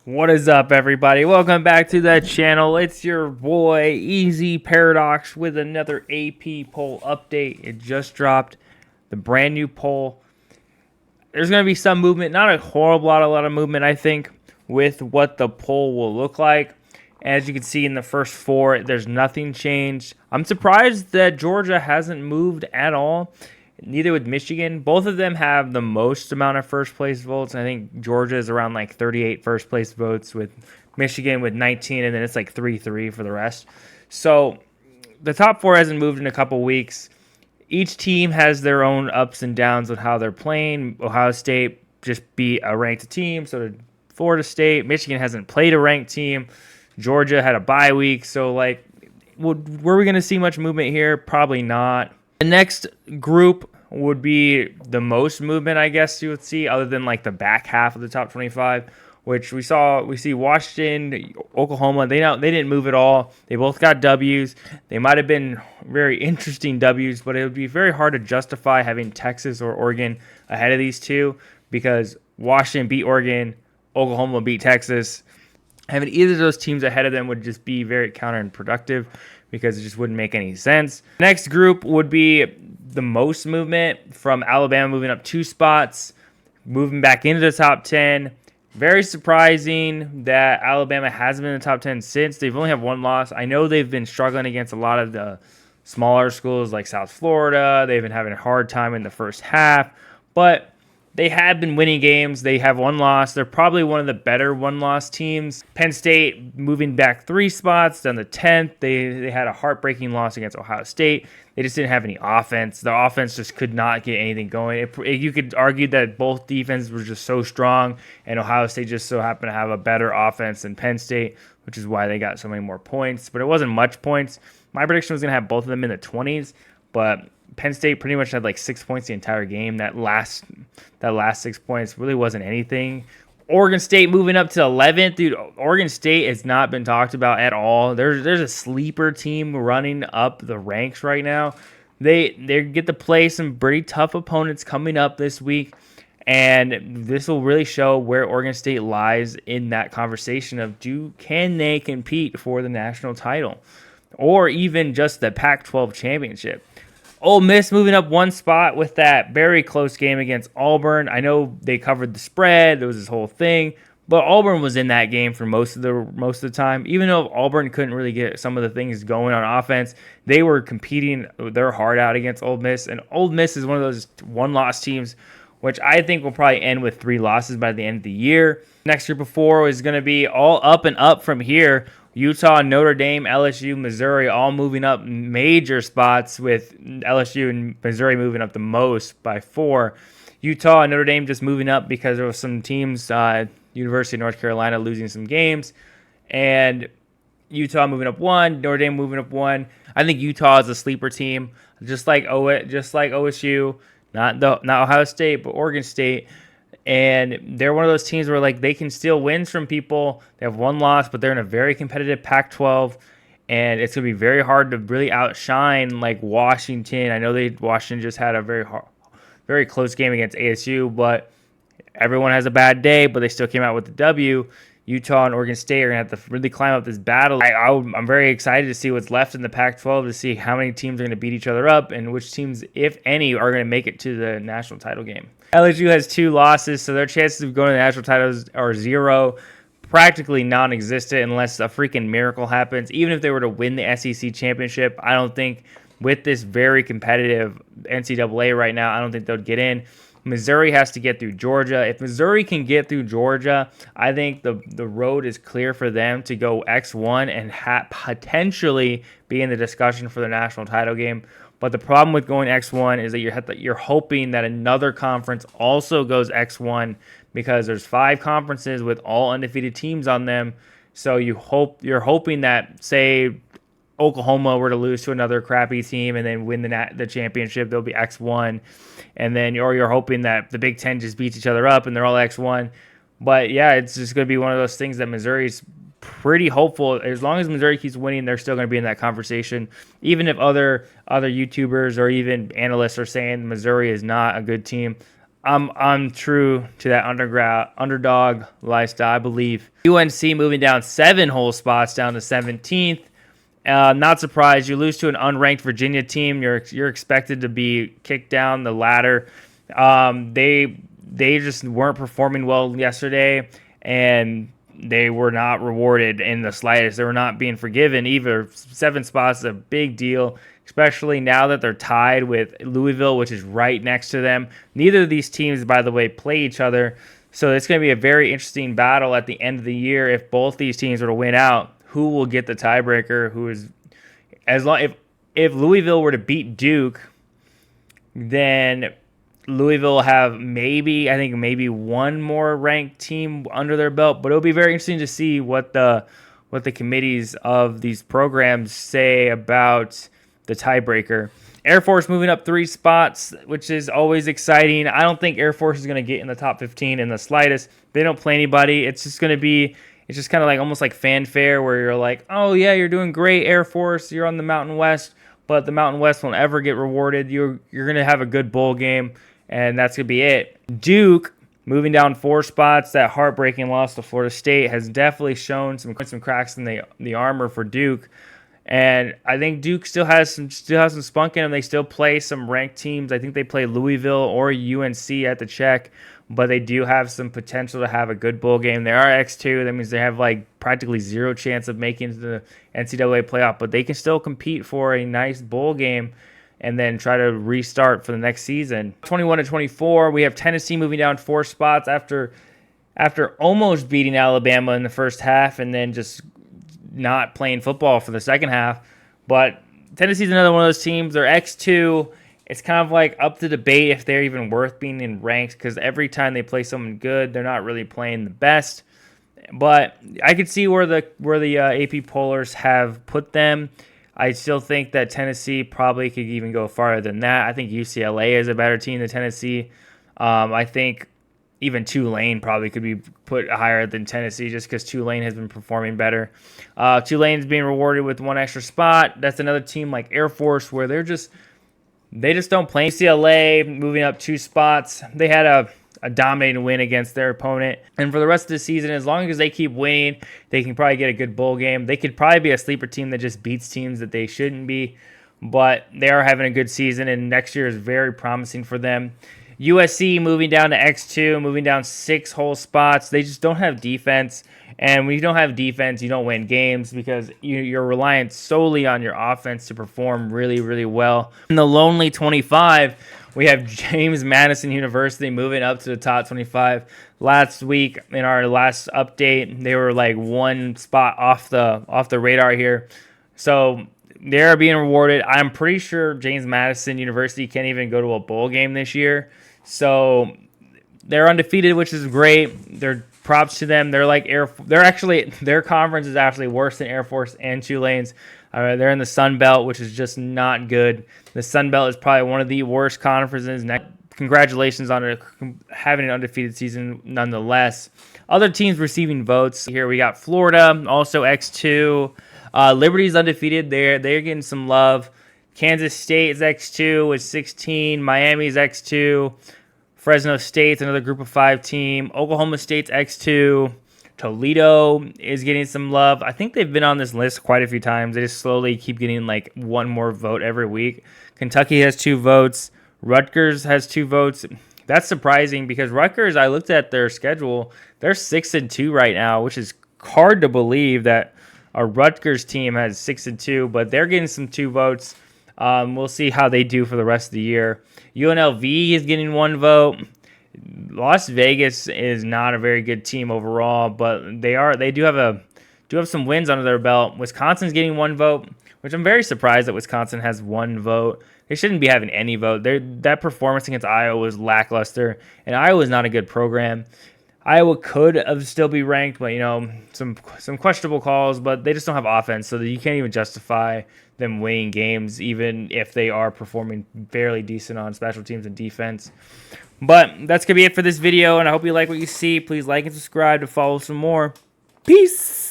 What is up, everybody? Welcome back to the channel. It's your boy Easy Paradox with another AP poll update. It just dropped the brand new poll. There's going to be some movement, not a horrible lot of movement, I think, with what the poll will look like. As you can see in the first four, there's nothing changed. I'm surprised that Georgia hasn't moved at all. Neither with Michigan. Both of them have the most amount of first place votes. I think Georgia is around like 38 first place votes, with Michigan with 19, and then it's like 3-3 for the rest. So the top four hasn't moved in a couple weeks. Each team has their own ups and downs with how they're playing. Ohio State just beat a ranked team, so did Florida State. Michigan hasn't played a ranked team. Georgia had a bye week, so like, were we going to see much movement here? Probably not. The next group would be the most movement, I guess you would see, other than like the back half of the top 25, which we see Washington, Oklahoma. They didn't move at all. They both got W's. They might have been very interesting W's, but it would be very hard to justify having Texas or Oregon ahead of these two, because Washington beat Oregon, Oklahoma beat Texas. Having either of those teams ahead of them would just be very counterproductive, because it just wouldn't make any sense. Next group would be the most movement, from Alabama moving up 2 spots, moving back into the top 10. Very surprising that Alabama hasn't been in the top 10 since. They've only have one loss. I know they've been struggling against a lot of the smaller schools like South Florida. They've been having a hard time in the first half, but they have been winning games. They have one loss. They're probably one of the better one-loss teams. Penn State moving back 3 spots, down to 10th. They had a heartbreaking loss against Ohio State. They just didn't have any offense. The offense just could not get anything going. You could argue that both defenses were just so strong, and Ohio State just so happened to have a better offense than Penn State, which is why they got so many more points. But it wasn't much points. My prediction was going to have both of them in the 20s, but Penn State pretty much had like 6 points the entire game. That last 6 points really wasn't anything. Oregon State moving up to 11th. Dude, Oregon State has not been talked about at all. There's a sleeper team running up the ranks right now. They get to play some pretty tough opponents coming up this week, and this will really show where Oregon State lies in that conversation of can they compete for the national title, or even just the Pac-12 championship. Ole Miss moving up 1 spot with that very close game against Auburn. I know they covered the spread. There was this whole thing, but Auburn was in that game for most of the time. Even though Auburn couldn't really get some of the things going on offense, they were competing their heart out against Ole Miss. And Ole Miss is one of those one-loss teams, which I think will probably end with 3 losses by the end of the year. Next group of 4 is going to be all up and up from here. Utah, Notre Dame, LSU, Missouri all moving up major spots, with LSU and Missouri moving up the most by 4. Utah and Notre Dame just moving up because there were some teams, University of North Carolina losing some games, and Utah moving up 1, Notre Dame moving up 1. I think Utah is a sleeper team, just like OSU, not Ohio State, but Oregon State. And they're one of those teams where like they can steal wins from people. They have 1 loss, but they're in a very competitive Pac-12, and it's gonna be very hard to really outshine like Washington. I know Washington just had a very close game against ASU, but everyone has a bad day, but they still came out with the W. Utah and Oregon State are going to have to really climb up this battle. I'm very excited to see what's left in the Pac-12, to see how many teams are going to beat each other up and which teams, if any, are going to make it to the national title game. LSU has 2 losses, so their chances of going to the national titles are 0, practically non-existent unless a freaking miracle happens. Even if they were to win the SEC championship, I don't think with this very competitive NCAA right now, I don't think they'll get in. Missouri has to get through Georgia. If Missouri can get through Georgia, I think the road is clear for them to go X1 and potentially be in the discussion for the national title game. But the problem with going X1 is that you're hoping that another conference also goes X1, because there's 5 conferences with all undefeated teams on them. So you're hoping that, say, Oklahoma were to lose to another crappy team and then win the championship, they'll be X1. And then you're hoping that the Big Ten just beats each other up and they're all X1. But yeah, it's just going to be one of those things that Missouri's pretty hopeful. As long as Missouri keeps winning, they're still going to be in that conversation. Even if other YouTubers or even analysts are saying Missouri is not a good team, I'm true to that underdog lifestyle. I believe UNC moving down 7 whole spots down to 17th. Not surprised. You lose to an unranked Virginia team. You're expected to be kicked down the ladder. They just weren't performing well yesterday, and they were not rewarded in the slightest. They were not being forgiven either. 7 spots is a big deal, especially now that they're tied with Louisville, which is right next to them. Neither of these teams, by the way, play each other, so it's going to be a very interesting battle at the end of the year. If both these teams were to win out, who will get the tiebreaker? Who is if Louisville were to beat Duke, then Louisville will have maybe one more ranked team under their belt, but it'll be very interesting to see what the committees of these programs say about the tiebreaker. Air Force moving up 3 spots, which is always exciting. I don't think Air Force is going to get in the top 15 in the slightest. They don't play anybody. It's just kind of like almost like fanfare where you're like, oh yeah, you're doing great, Air Force. You're on the Mountain West, but the Mountain West won't ever get rewarded. You're going to have a good bowl game, and that's going to be it. Duke moving down 4 spots. That heartbreaking loss to Florida State has definitely shown some cracks in the armor for Duke. And I think Duke still has some spunk in them. They still play some ranked teams. I think they play Louisville or UNC at the check, but they do have some potential to have a good bowl game. They are X2. That means they have like practically 0 chance of making it to the NCAA playoff, but they can still compete for a nice bowl game and then try to restart for the next season. 21-24, we have Tennessee moving down 4 spots after almost beating Alabama in the first half and then just not playing football for the second half. But Tennessee's another one of those teams. They're X2. It's kind of like up to debate if they're even worth being in ranks because every time they play someone good, they're not really playing the best. But I could see where the AP pollers have put them. I still think that Tennessee probably could even go farther than that. I think UCLA is a better team than Tennessee. I think even Tulane probably could be put higher than Tennessee just because Tulane has been performing better. Tulane's being rewarded with 1 extra spot. That's another team like Air Force where they just don't play. UCLA moving up 2 spots. They had a dominating win against their opponent. And for the rest of the season, as long as they keep winning, they can probably get a good bowl game. They could probably be a sleeper team that just beats teams that they shouldn't be. But they are having a good season, and next year is very promising for them. USC moving down to X2, moving down 6 whole spots. They just don't have defense. And when you don't have defense, you don't win games because you're reliant solely on your offense to perform really, really well. In the lonely 25, we have James Madison University moving up to the top 25. Last week, in our last update, they were like 1 spot off the radar here. So they're being rewarded. I'm pretty sure James Madison University can't even go to a bowl game this year. So they're undefeated, which is great. They're props to them. They're like their conference is actually worse than Air Force and Tulane's. They're in the Sun Belt, which is just not good. The Sun Belt is probably one of the worst conferences. Congratulations on having an undefeated season nonetheless. Other teams receiving votes. Here we got Florida, also X2. Liberty's undefeated. They're getting some love. Kansas State is X2 with 16. Miami's X2. Fresno State's another group of 5 team. Oklahoma State's X2. Toledo is getting some love. I think they've been on this list quite a few times. They just slowly keep getting like 1 more vote every week. Kentucky has 2 votes. Rutgers has 2 votes. That's surprising because Rutgers, I looked at their schedule. They're 6-2 right now, which is hard to believe that a Rutgers team has 6-2, but they're getting some 2 votes. We'll see how they do for the rest of the year. UNLV is getting 1 vote. Las Vegas is not a very good team overall, but they do have some wins under their belt. Wisconsin's getting 1 vote, which I'm very surprised that Wisconsin has 1 vote. They shouldn't be having any vote. That performance against Iowa was lackluster, and Iowa is not a good program. Iowa could have still be ranked, but some questionable calls, but they just don't have offense, so that you can't even justify them winning games, even if they are performing fairly decent on special teams and defense. But that's going to be it for this video, and I hope you like what you see. Please like and subscribe to follow some more. Peace!